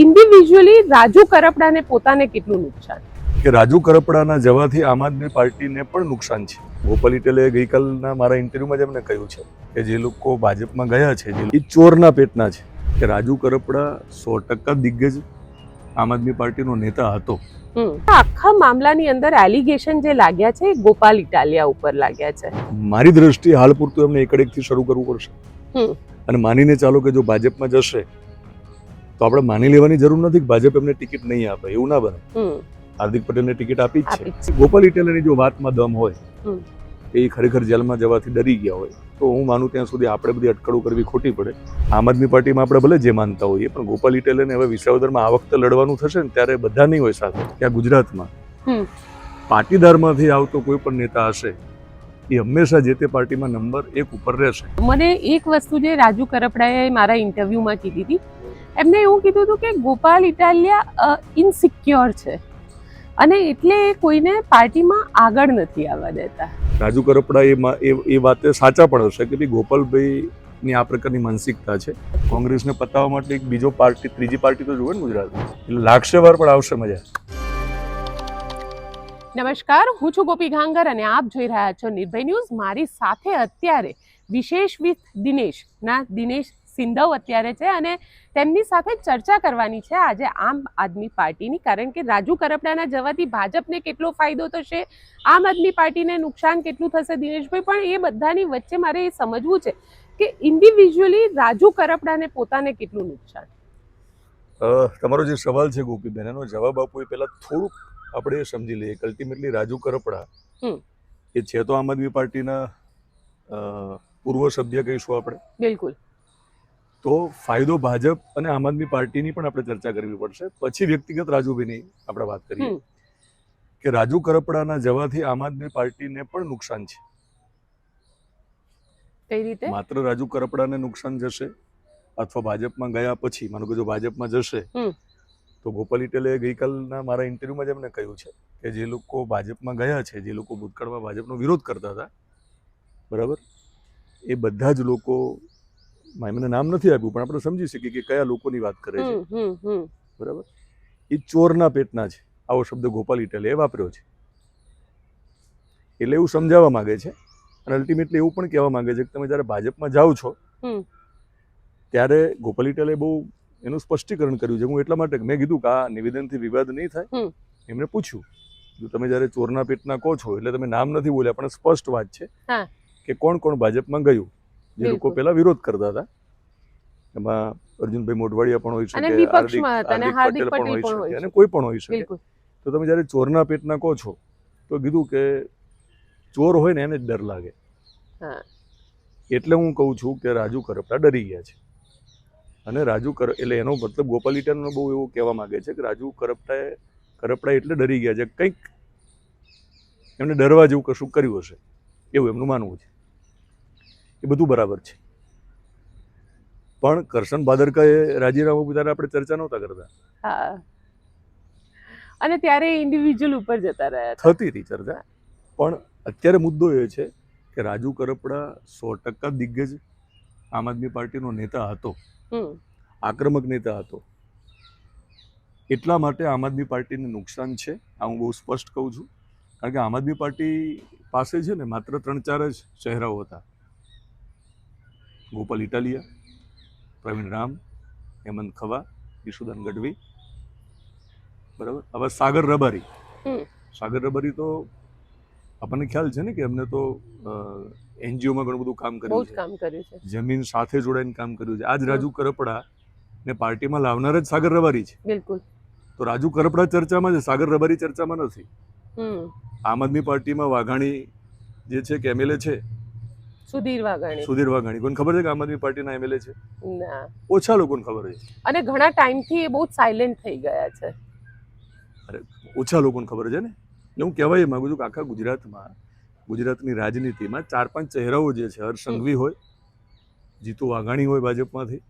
Individually Raju કરપડાને પોતાને કેટલું નુકસાન? કે રાજુ કરપડાના જવાથી આમ આદમી પાર્ટીને પણ નુકસાન છે. ગોપાલ ઇટેલે ગઈકાલના મારા ઇન્ટરવ્યુમાં જ એમને કહ્યું છે કે જે લોકો ભાજપમાં ગયા છે એ ચોરના પેટના છે. કે રાજુ કરપડા 100% દિગ્ગજ આમ આદમી પાર્ટીનો નેતા હતો. આખા મામલાની અંદર એલિગેશન જે લાગ્યા છે એ ગોપાલ ઇટાલિયા ઉપર લાગ્યા છે. મારી દ્રષ્ટિએ હાલ પૂરતું એમને એકડેકથી શરૂ કરવું પડશે અને માનીને ચાલો કે જો ભાજપમાં જશે તો આપણે માની લેવાની જરૂર નથી કે ભાજપ એમને ટિકિટ નહીં આપે, એવું ના બને. હાર્દિક પટેલને ટિકિટ આપી જ છે. ગોપાલ ઇટાલિયાની જો વાતમાં દમ હોય એ ખરેખર જેલમાં જવાથી ડરી ગયા હોય તો હું માનું ત્યાં સુધી આપણે બધી અટકળો કરવી ખોટી પડે. આમ આદમી પાર્ટીમાં આપણે ભલે જે માનતા હોઈએ પણ ગોપાલ ઇટાલિયાને હવે વિસાવદરમાં આ વખતે લડવાનું થશે ને ત્યારે બધા નહીં હોય સાથે. ત્યાં ગુજરાતમાં પાટીદારમાંથી આવતો કોઈ પણ નેતા હશે એ હંમેશા જે તે પાર્ટીમાં નંબર 1 ઉપર રહેશે. મને એક વસ્તુ જે રાજુ કરપડાએ મારા ઇન્ટરવ્યુમાં કીધી હતી, એમને એવું કીધું હતું કે ગોપાલ ઇટાલિયા ઇનસિક્યોર છે અને એટલે કોઈને પાર્ટીમાં આગળ નથી આવવા દેતા. રાજુ કરપડા એ વાતે સાચા પણ હશે કે ભાઈ ગોપાલભાઈની આ પ્રકારની માનસિકતા છે. કોંગ્રેસને પતાવવા માટે એક બીજો પાર્ટી, ત્રીજી પાર્ટી તો જોવે ને ગુજરાતમાં, એટલે લાગશે વાર પણ આવશે મજા. નમસ્કાર, હું છું ગોપી ઘાંગર અને આપ જોઈ રહ્યા છો નિર્ભય ન્યૂઝ. મારી સાથે અત્યારે વિશેષ વિથ દિનેશ સિંધવ અત્યારે છે અને તેમની સાથે ચર્ચા કરવાની છે આજે આમ આદમી પાર્ટીની. કારણ કે રાજુ કરપડાના જવાથી ભાજપને કેટલો ફાયદો થશે, આમ આદમી પાર્ટીને નુકસાન કેટલું થશે દિનેશભાઈ, પણ એ બધાની વચ્ચે મારે એ સમજવું છે કે ઇન્ડિવિજ્યુઅલી રાજુ કરપડાને પોતાને કેટલું નુકસાન? તમારો જે સવાલ છે ગોપીબેન, એનો જવાબ આપવો એ પહેલા થોડુંક આપણે એ સમજી લઈએ કે અલ્ટિમેટલી રાજુ કરપડા એ છે તો આમ આદમી પાર્ટીના પૂર્વ સભ્ય કહીશું આપણે. બિલકુલ. તો ફાયદો ભાજપ અને આમ આદમી પાર્ટીની પણ આપણે ચર્ચા કરવી પડશે. પછી વ્યક્તિગત રાજુભાઈની આપણે વાત કરીએ કે રાજુ કરપડાના જવાથી આમ આદમી પાર્ટીને પણ નુકસાન છે. કઈ રીતે? માત્ર રાજુ કરપડાને નુકસાન જશે અથવા ભાજપમાં ગયા પછી, માનો કે જો ભાજપમાં જશે તો ગોપાલ ઇટેલે ગઈકાલના મારા ઇન્ટરવ્યુમાં જ એમને કહ્યું છે કે જે લોકો ભાજપમાં ગયા છે, જે લોકો ભૂતકાળમાં ભાજપનો વિરોધ કરતા હતા, બરાબર, એ બધા જ લોકો, મને નામ નથી આપ્યું પણ આપણે સમજી શકીએ કે કયા લોકોની વાત કરે છે, બરાબર, એ ચોરના પેટના છે. આવો શબ્દ ગોપાલ ઇટાલિયાએ વાપર્યો છે. એટલે એવું સમજાવવા માંગે છે અને અલ્ટિમેટલી એવું પણ કહેવા માંગે છે કે તમે જ્યારે ભાજપમાં જાઓ છો ત્યારે ગોપાલ ઇટાલિયાએ બહુ એનું સ્પષ્ટીકરણ કર્યું છે. હું એટલા માટે મેં કીધું કે આ નિવેદનથી વિવાદ નહીં થાય, એમને પૂછ્યું જો તમે જ્યારે ચોરના પેટના કહો છો એટલે તમે નામ નથી બોલ્યા પણ સ્પષ્ટ વાત છે કે કોણ કોણ ભાજપમાં ગયું. જે લોકો પહેલા વિરોધ કરતા હતા એમાં અર્જુનભાઈ મોઢવાડિયા પણ હોઈ શકે, હાર્દિક પટેલ પણ હોઈ શકે અને કોઈ પણ હોઈ શકે. તો તમે જ્યારે ચોરના પેટના કહો છો તો કીધું કે ચોર હોય ને એને જ ડર લાગે. એટલે હું કહું છું કે રાજુ કરપડા ડરી ગયા છે. અને એટલે એનો મતલબ ગોપાલ ઇટાલિયાનો બહુ એવું કહેવા માંગે છે કે રાજુ કરપડા એટલે ડરી ગયા છે, કંઈક એમને ડરવા જેવું કશું કર્યું હશે એવું એમનું માનવું છે. એ બધું બરાબર છે પણ કરશન ભાદરકાએ રાજીનામું ત્યારે આપણે ચર્ચા નહોતા કરતા અને ત્યારે ઇન્ડિવિજ્યુઅલ ઉપર જતા રહ્યા થતી હતી ચર્ચા. પણ અત્યારે મુદ્દો એ છે કે રાજુ કરપડા 100% દિગ્ગજ આમ આદમી પાર્ટીનો નેતા હતો, આક્રમક નેતા હતો. એટલા માટે આમ આદમી પાર્ટીને નુકસાન છે. આ હું બહુ સ્પષ્ટ કહું છું. કારણ કે આમ આદમી પાર્ટી પાસે છે ને માત્ર 3-4 જ ચહેરાઓ હતા. ગોપાલ ઇટાલિયા, પ્રવીણ રામ, હેમંત ખવા, ઈશુદાન ગઢવી, બરાબર. હવે સાગર રબારી તો આપણને ખ્યાલ છે ને કે એમને તો એનજીઓમાં ઘણું બધું કામ કર્યું છે, જમીન સાથે જોડાઈને કામ કર્યું છે. આજ રાજુ કરપડા ને પાર્ટીમાં લાવનાર જ સાગર રબારી છે. બિલકુલ. તો રાજુ કરપડા ચર્ચામાં છે, સાગર રબારી ચર્ચામાં નથી. આમ આદમી પાર્ટીમાં વાઘાણી જે છે કે એમએલએ છે, સુધીર વાઘાણી, કોઈને ખબર છે કે આમ આદમી પાર્ટીના એમએલએ છે? ઓછા લોકોને ખબર છે. અને ઘણા ટાઈમથી એ બહુ સાયલેન્ટ થઈ ગયા છે. અરે ઓછા લોકોને ખબર છે ને. એટલે હું કહેવાય માંગુ છું કે આખા ગુજરાતની રાજનીતિમાં 4-5 ચહેરાઓ જે છે, હર્ષ સંઘવી હોય, જીતુ વાઘાણી હોય ભાજપમાંથી,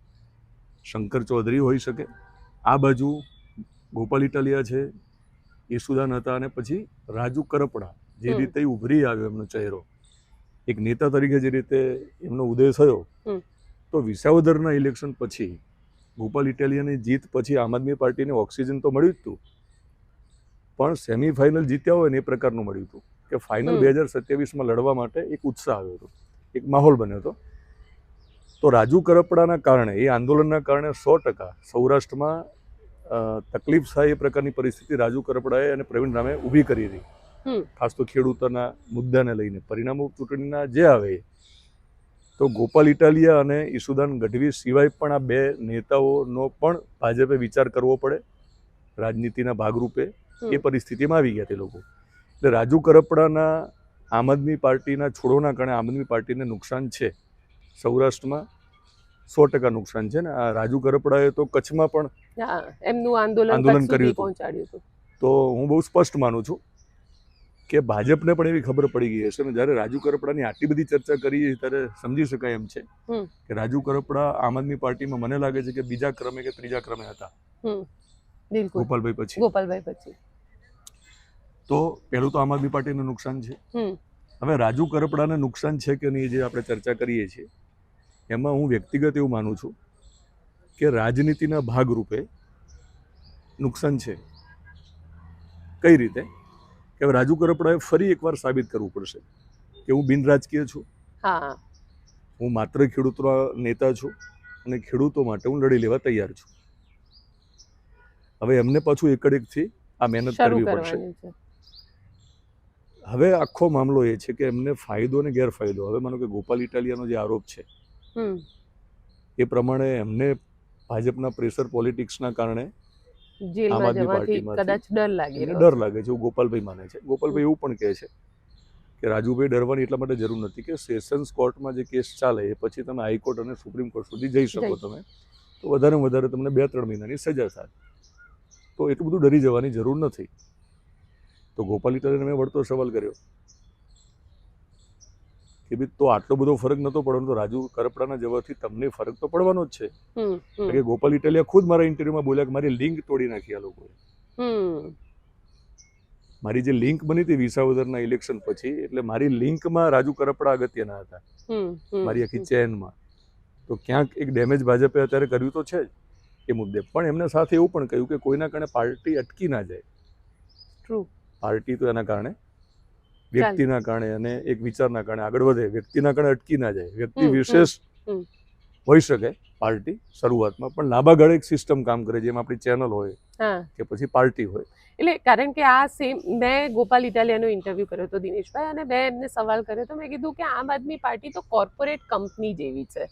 શંકર ચૌધરી હોઈ શકે, આ બાજુ ગોપાલ ઇટાલિયા છે, ઈશુદાન હતા અને પછી રાજુ કરપડા જે રીતે ઉભરી આવ્યો એમનો ચહેરો, એક નેતા તરીકે જે રીતે એમનો ઉદય થયો, તો વિસાવદરના ઇલેક્શન પછી ગોપાલ ઇટાલિયાની જીત પછી આમ આદમી પાર્ટીને ઓક્સિજન તો મળ્યું જ હતું, પણ સેમીફાઇનલ જીત્યા હોય ને એ પ્રકારનું મળ્યું હતું કે ફાઇનલ 2027માં લડવા માટે એક ઉત્સાહ આવ્યો હતો, એક માહોલ બન્યો હતો. તો રાજુ કરપડાના કારણે, એ આંદોલનના કારણે 100% સૌરાષ્ટ્રમાં તકલીફ થાય એ પ્રકારની પરિસ્થિતિ રાજુ કરપડાએ અને પ્રવીણ રામે ઊભી કરી હતી. ખાસ તો ખેડૂતોના મુદ્દાને લઈને પરિણામો ચૂંટણીના જે આવે તો ગોપાલ ઇટાલિયા અને ઈસુદાન ગઢવી સિવાય પણ આ બે નેતાઓનો પણ ભાજપે વિચાર કરવો પડે રાજનીતિના ભાગરૂપે. એ પરિસ્થિતિમાં આવી ગયા તે લોકો. એટલે રાજુ કરપડાના આમ આદમી પાર્ટીના છોડોના કારણે આમ આદમી પાર્ટીને નુકસાન છે. સૌરાષ્ટ્રમાં 100% નુકસાન છે ને. આ રાજુ કરપડાએ તો કચ્છમાં પણ એમનું આંદોલન કર્યું પહોંચાડ્યું હતું. તો હું બહુ સ્પષ્ટ માનું છું કે ભાજપને પણ એવી ખબર પડી ગઈ હશે ને જ્યારે રાજુ કરપડાની આટલી બધી ચર્ચા કરી ત્યારે સમજી શકાય એમ છે કે રાજુ કરપડા આમ આદમી પાર્ટીમાં મને લાગે છે કે બીજા ક્રમે કે ત્રીજા ક્રમે હતા ગોપાલભાઈ પછી. તો પહેલું તો આમ આદમી પાર્ટીનું નુકસાન છે. હવે રાજુ કરપડાને નુકસાન છે કે નહીં જે આપણે ચર્ચા કરીએ છીએ એમાં હું વ્યક્તિગત એવું માનું છું કે રાજનીતિના ભાગરૂપે નુકસાન છે. કઈ રીતે કે રાજુ કરપડાએ ફરી એકવાર સાબિત કરવું પડશે કે હું બિન રાજકીય છું, હું માત્ર ખેડૂતનો નેતા છું અને ખેડૂતો માટે હું લડી લેવા તૈયાર છું. હવે એમને પાછું એકડેકથી આ મહેનત કરવી પડશે. હવે આખો મામલો એ છે કે એમને ફાયદો અને ગેરફાયદો, હવે માનો કે ગોપાલ ઇટાલિયાનો જે આરોપ છે એ પ્રમાણે એમને ભાજપના પ્રેશર પોલિટિક્સના કારણે આમ આદમી પાર્ટીમાં ડર લાગે છે એવું ગોપાલભાઈ માને છે. ગોપાલભાઈ એવું પણ કહે છે કે રાજુભાઈ ડરવાની એટલા માટે જરૂર નથી કે સેશન્સ કોર્ટમાં જે કેસ ચાલે એ પછી તમે હાઈકોર્ટ અને સુપ્રીમ કોર્ટ સુધી જઈ શકો તમે, તો વધારેમાં વધારે તમને 2-3 મહિનાની સજા થાય. તો એટલું બધું ડરી જવાની જરૂર નથી. તો ગોપાલ ઇટાલિયાને મેં વળતો સવાલ કર્યો કે ભાઈ તો આટલો બધો ફરક નતો પડવાનો, તો રાજુ કરપડાના જવાબથી તમને ફરક તો પડવાનો જ છે. કે ગોપાલ ઇટાલિયા ખુદ મારા ઇન્ટરવ્યુમાં બોલ્યા કે મારી લિંક તોડી નાખી આ લોકોએ. મારી જે લિંક બની હતી વિસાવદરના ઇલેક્શન પછી, એટલે મારી લિંકમાં રાજુ કરપડા અગત્યના હતા મારી આખી ચેનમાં. તો ક્યાંક એક ડેમેજ ભાજપે અત્યારે કર્યું તો છે જ એ મુદ્દે. પણ એમને સાથે એવું પણ કહ્યું કે કોઈના કારણે પાર્ટી અટકી ના જાય. પાર્ટી તો એના કારણે, વ્યક્તિના કારણે અને એક વિચારના કારણે આગળ વધે, વ્યક્તિના કારણે અટકી ના જાય. વ્યક્તિ વિશેષ હોઈ શકે પાર્ટી શરૂઆતમાં, પણ લાંબા ગાળે એક સિસ્ટમ કામ કરે, જેમ આપણી ચેનલ હોય કે પછી પાર્ટી હોય. એટલે કારણ કે આ સેમ મેં ગોપાલ ઇટાલિયાનો ઇન્ટરવ્યુ કર્યો હતો દિનેશભાઈ, અને મેં એમને સવાલ કર્યો હતો. મેં કીધું કે આમ આદમી પાર્ટી તો કોર્પોરેટ કંપની જેવી છે.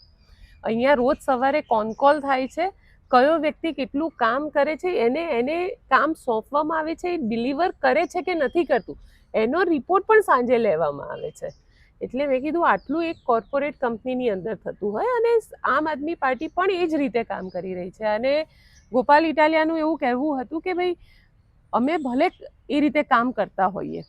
અહીંયા રોજ સવારે કોલ થાય છે, કયો વ્યક્તિ કેટલું કામ કરે છે, એને કામ સોંપવામાં આવે છે, એ ડિલિવર કરે છે કે નથી કરતું, એનો રિપોર્ટ પણ સાંજે લેવામાં આવે છે. એટલે મેં કીધું આટલું એક કોર્પોરેટ કંપનીની અંદર થતું હોય અને આમ આદમી પાર્ટી પણ એ જ રીતે કામ કરી રહી છે. અને ગોપાલ ઇટાલિયાનું એવું કહેવું હતું કે ભાઈ અમે ભલે એ રીતે કામ કરતા હોઈએ,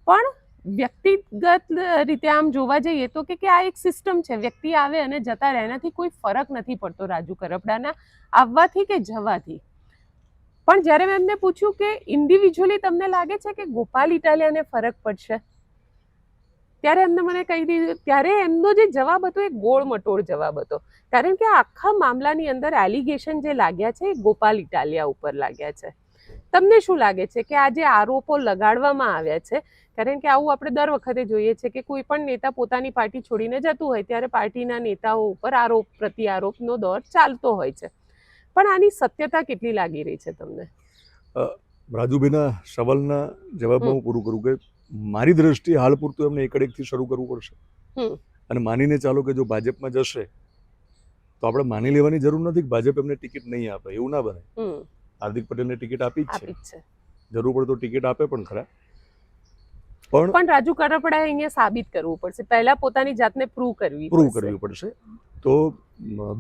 પણ વ્યક્તિગત રીતે આમ જોવા જઈએ તો કે આ એક સિસ્ટમ છે, વ્યક્તિ આવે અને જતા રહે, એનાથી કોઈ ફરક નથી પડતો રાજુ કરપડાના આવવાથી કે જવાથી. પણ જ્યારે મેં એમને પૂછ્યું કે ઇન્ડિવિજ્યુઅલી તમને લાગે છે કે ગોપાલ ઇટાલિયાને ફરક પડશે, ત્યારે એમને મને કહી દીધું, ત્યારે એમનો જે જવાબ હતો એ ગોળ મટોળ જવાબ હતો. કારણ કે આખા મામલાની અંદર એલિગેશન જે લાગ્યા છે એ ગોપાલ ઇટાલિયા ઉપર લાગ્યા છે. તમને શું લાગે છે કે આ જે આરોપો લગાડવામાં આવ્યા છે, કારણ કે આવું આપણે દર વખતે જોઈએ છે કે કોઈ પણ નેતા પોતાની પાર્ટી છોડીને જતું હોય ત્યારે પાર્ટીના નેતાઓ ઉપર આરોપ પ્રત્યારોપનો દોર ચાલતો હોય છે, પણ આની સત્યતા કેટલી લાગી રહી છે તમને? રાજુભાઈના સવાલના જવાબમાં હું પૂરું કરું કે મારી દ્રષ્ટિએ હાલ પૂરતું એમને એકડેકથી શરૂ કરવું પડશે. અને માનીને ચાલો કે જો ભાજપમાં જશે તો આપણે માની લેવાની જરૂર નથી કે ભાજપ એમને ટિકિટ નહીં આપે, એવું ના બને. હાર્દિક પટેલને ટિકિટ આપી જ છે, જરૂર પડે તો ટિકિટ આપે પણ ખરા. પણ રાજુ કરપડાએ અહીંયા સાબિત કરવું પડશે, પહેલા પોતાની જાતને પ્રૂવ કરવી પડશે. તો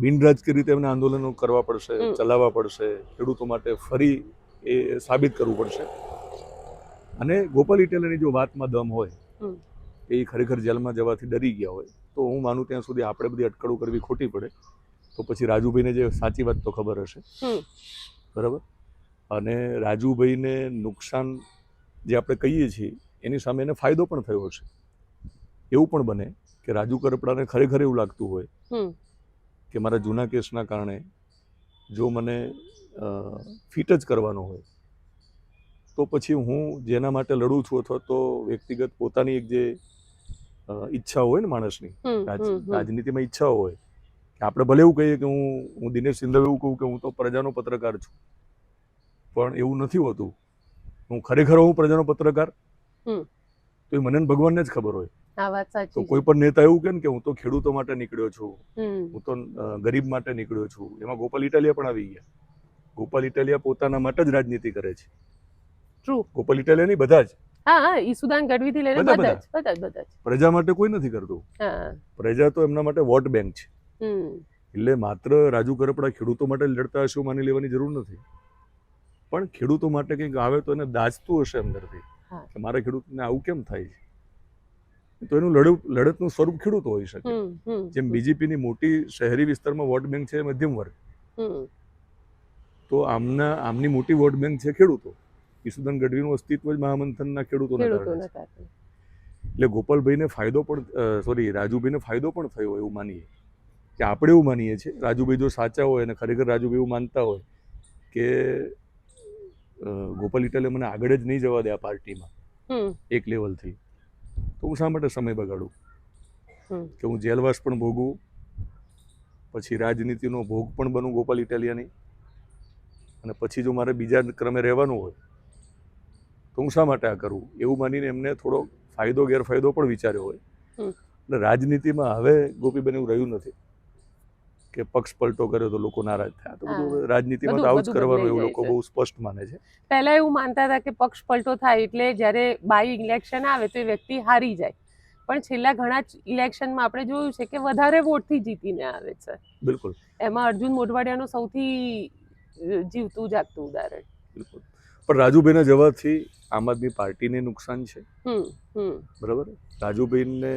બિન રાજકીય રીતે એમને આંદોલનો કરવા પડશે, ચલાવવા પડશે, ખેડૂતો માટે ફરી એ સાબિત કરવું પડશે. અને ગોપાલ ઇટાલિયાની જો વાતમાં દમ હોય, એ ખરેખર જેલમાં જવાથી ડરી ગયા હોય, તો હું માનું ત્યાં સુધી આપણે બધી અટકળો કરવી ખોટી પડે. તો પછી રાજુભાઈને જે સાચી વાત તો ખબર હશે, બરાબર. અને રાજુભાઈને નુકસાન જે આપણે કહીએ છીએ એની સામે એને ફાયદો પણ થયો હશે. એવું પણ બને કે રાજુ કરપડાને ખરેખર એવું લાગતું હોય કે મારા જૂના કેસના કારણે જો મને ફિટ જ કરવાનો હોય તો પછી હું જેના માટે લડું છું અથવા તો વ્યક્તિગત પોતાની એક જે ઈચ્છા હોય ને માણસની રાજનીતિમાં ઈચ્છાઓ હોય કે આપણે ભલે એવું કહીએ કે હું દિનેશ સિંધવ એવું કહું કે હું તો પ્રજાનો પત્રકાર છું, પણ એવું નથી હોતું. હું ખરેખર હું પ્રજાનો પત્રકાર તો એ મને ભગવાનને જ ખબર હોય. આ વાત સાચી. તો કોઈ પણ નેતા એવું કે હું તો ખેડૂતો માટે નીકળ્યો છું, હું તો ગરીબ માટે નીકળ્યો છું. એમાં ગોપાલ ઇટાલિયા પણ આવી ગયા. ગોપાલ ઇટાલિયા પોતાના માટે જ રાજનીતિ કરે છે. ટ્રુ. ગોપાલ ઇટાલિયા નહીં, બધા જ. હા, ઈસુદાન ગઢવી થી લઈને બધા જ. પ્રજા માટે કોઈ નથી કરતું. પ્રજા તો એમના માટે વોટ બેંક છે. એટલે માત્ર રાજુ કરપડા ખેડૂતો માટે લડતા હશે માની લેવાની જરૂર નથી, પણ ખેડૂતો માટે કંઈક આવે તો એને દાજતું હશે અંદરથી કે મારા ખેડૂતને આવું કેમ થાય છે. તો એનું લડતનું સ્વરૂપ ખેડૂતો હોઈ શકે. જેમ બીજેપીની મોટી શહેરી વિસ્તારમાં વોટ બેંક છે મધ્યમ વર્ગ, તો આમની મોટી વોટ બેંક છે ખેડૂતો. ઈસુદાન ગઢવીનું અસ્તિત્વ જ મહામંથનના ખેડૂતોને કારણે છે. એટલે ગોપાલભાઈને ફાયદો પણ રાજુભાઈને ફાયદો પણ થયો એવું માનીએ કે આપણે એવું માનીએ છીએ. રાજુભાઈ જો સાચા હોય અને ખરેખર રાજુભાઈ એવું માનતા હોય કે ગોપાલ ઇટાલિયા મને આગળ જ નહીં જવા દે આ પાર્ટીમાં એક લેવલથી, તો હું શા માટે સમય બગાડું કે હું જેલવાસ પણ ભોગવું, પછી રાજનીતિનો ભોગ પણ બનું ગોપાલ ઇટાલિયાની, અને પછી જો મારે બીજા ક્રમે રહેવાનું હોય તો હું શા માટે આ કરું એવું માનીને એમને થોડો ફાયદો ગેરફાયદો પણ વિચાર્યો હોય. એટલે રાજનીતિમાં હવે ગોપીબેન એવું રહ્યું નથી કે પક્ષ પલટો કર્યો તો લોકો નારાજ થયા. તો બધું રાજનીતિમાં તો આવું જ કરવાનું એવું લોકો બહુ સ્પષ્ટ માને છે. પહેલા એવું માનતા હતા કે પક્ષ પલટો થાય એટલે જ્યારે બાય ઇલેક્શન આવે તો એ વ્યક્તિ હારી જાય, પણ છેલ્લા ઘણા ઇલેક્શનમાં આપણે જોયું છે કે વધારે વોટથી જીતીને આવે છે. બિલકુલ. એમાં અર્જુન મોઢવાડિયાનું સૌથી જીવતું જાગતું ઉદાહરણ. બિલકુલ. પણ રાજુભાઈના જવાથી આમ આદમી પાર્ટીને નુકસાન છે. બરાબર. રાજુભાઈને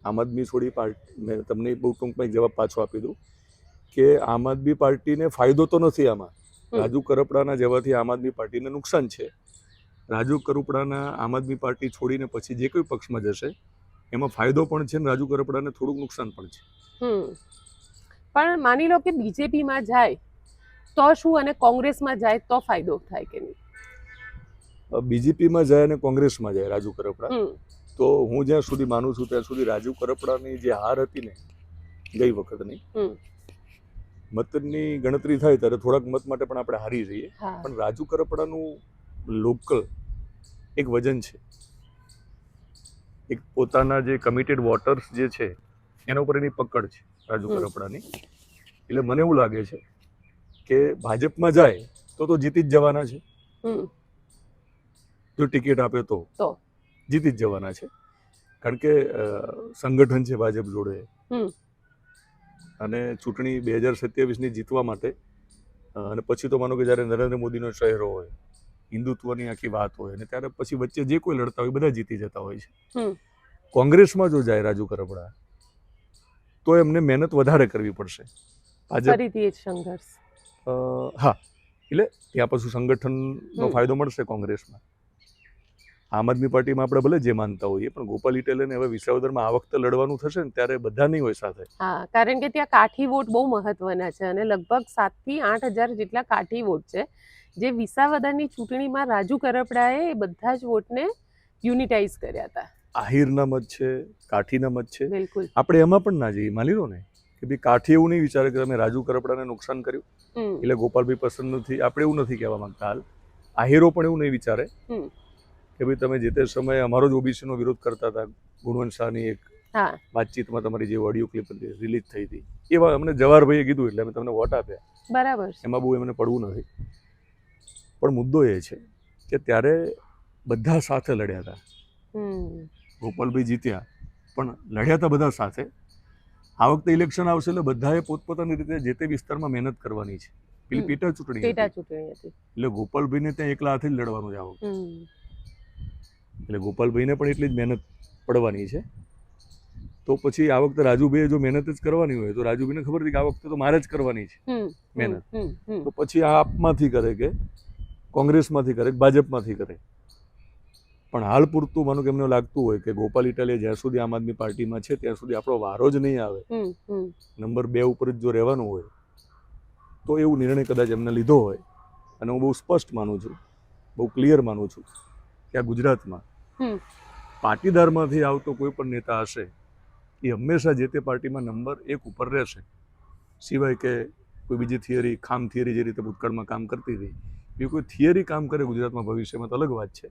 આમ આદમી છોડી પાર્ટી, મેં તમને બહુ ટૂંકમાં એક જવાબ પાછો આપી દઉં કે આમ આદમી પાર્ટીને ફાયદો તો નથી આમાં. રાજુ કરપડાના જવાથી આમ આદમી પાર્ટીને નુકસાન છે. રાજુ કરપડાના આમ આદમી પાર્ટી છોડીને પછી જે કોઈ પક્ષમાં જશે એમાં ફાયદો પણ છે ને રાજુ કરપડાને થોડુંક નુકસાન પણ છે. પણ માની લો કે બીજેપીમાં જાય તો શું અને કોંગ્રેસમાં જાય તો ફાયદો થાય કે નહીં? બીજેપીમાં જાય અને કોંગ્રેસમાં જાય રાજુ કરપડા, તો હું જ્યાં સુધી માનું છું ત્યાં સુધી રાજુ કરપડાની જે હાર હતી ને ગઈ વખતની, મતની ગણતરી થાય ત્યારે થોડાક મત માટે પણ આપણે હારી જઈએ, પણ રાજુ કરપડાનું લોકલ એક વજન છે, એક પોતાના જે કમિટેડ વોટર્સ જે છે એના ઉપર એની પકડ છે રાજુ કરપડાની. એટલે મને એવું લાગે છે કે ભાજપમાં જાય તો જીતી જ જવાના છે. જો ટિકિટ આપે તો જીતી જ જવાના છે, કારણ કે સંગઠન છે ભાજપ જોડે, અને ચૂંટણી 2027ની જીતવા માટે, અને પછી તો માનો કે જ્યારે નરેન્દ્ર મોદીનો ચહેરો હોય, હિન્દુત્વની આખી વાત હોય, અને ત્યારે પછી વચ્ચે જે કોઈ લડતા હોય બધા જીતી જતા હોય છે. કોંગ્રેસમાં જો જાય રાજુ કરપડા તો એમને મહેનત વધારે કરવી પડશે. ફરીથી એ સંઘર્ષ. હા, એટલે ત્યાં પછી સંગઠનનો ફાયદો મળશે કોંગ્રેસમાં. આમ આદમી પાર્ટીમાં આપણે ભલે જે માનતા હોઈએ, પણ ગોપાલ ઇટાલિયાને હવે વિસાવદરમાં આ વખતે લડવાનું થશે ને ત્યારે બધા નહીં હોય સાથે. હા, કારણ કે ત્યાં કાઠી વોટ બહુ મહત્વના છે અને લગભગ 7,000 થી 8,000 જેટલા કાઠી વોટ છે, જે વિસાવદરની ચૂંટણીમાં રાજુ કરપડાએ બધા જ વોટને યુનિટાઇઝ કર્યા હતા. આહિરના મત છે, કાઠીના મત છે. બિલકુલ. આપણે એમાં પણ ના જઈએ, માની લો ને કે ભાઈ કાઠી એવું નહીં વિચારે કે તમે રાજુ કરપડાને નુકસાન કર્યું એટલે ગોપાલભાઈ પસંદ નથી. આપણે એવું નથી કહેવા માંગતા. હાલ આહિરો પણ એવું નહીં વિચારે કે ભાઈ તમે જે તે સમયે અમારો જ ઓબીસીનો વિરોધ કરતા હતા, ગુણવંત શાહની એક વાતચીતમાં તમારી જે ઓડિયો ક્લિપ રિલીઝ થઈ હતી, એવા અમને જવાહરભાઈએ કીધું એટલે અમે તમને વોટ આપ્યા. બરાબર. એમાં બહુ એમને પડવું નથી. પણ મુદ્દો એ છે કે ત્યારે બધા સાથે લડ્યા હતા. ગોપાલભાઈ જીત્યા પણ લડ્યા હતા બધા સાથે. આ વખતે ઇલેક્શન આવશે એટલે બધાએ પોતપોતાની રીતે જે તે વિસ્તારમાં મહેનત કરવાની છે. પેલી પેટા ચૂંટણી હતી એટલે ગોપાલભાઈને ત્યાં એકલા હાથે જ લડવાનું છે આ વખતે. એટલે ગોપાલભાઈને પણ એટલી જ મહેનત પડવાની છે. તો પછી આ વખતે રાજુભાઈએ જો મહેનત જ કરવાની હોય તો રાજુભાઈને ખબર હતી કે આ વખતે તો મારે જ કરવાની છે મહેનત. તો પછી આ આપમાંથી કરે કે કોંગ્રેસમાંથી કરે કે ભાજપમાંથી કરે. પણ હાલ પૂરતું માનું કે એમને લાગતું હોય કે ગોપાલ ઇટાલિયા જ્યાં સુધી આમ આદમી પાર્ટીમાં છે ત્યાં સુધી આપણો વારો જ નહીં આવે, નંબર 2 ઉપર જ જો રહેવાનું હોય તો એવું નિર્ણય કદાચ એમને લીધો હોય, અને હું બહુ સ્પષ્ટ માનું છું, બહુ ક્લિયર માનું છું કે આ ગુજરાતમાં પાટીદારમાંથી આવતો કોઈ પણ નેતા હશે એ હંમેશા જે તે પાર્ટીમાં નંબર 1 ઉપર રહેશે, સિવાય કે કોઈ બીજી થિયરી, ખામ થિયરી જે રીતે ભૂતકાળમાં કામ કરતી હતી એ કોઈ થિયરી કામ કરે ગુજરાતમાં ભવિષ્યમાં તો અલગ વાત છે.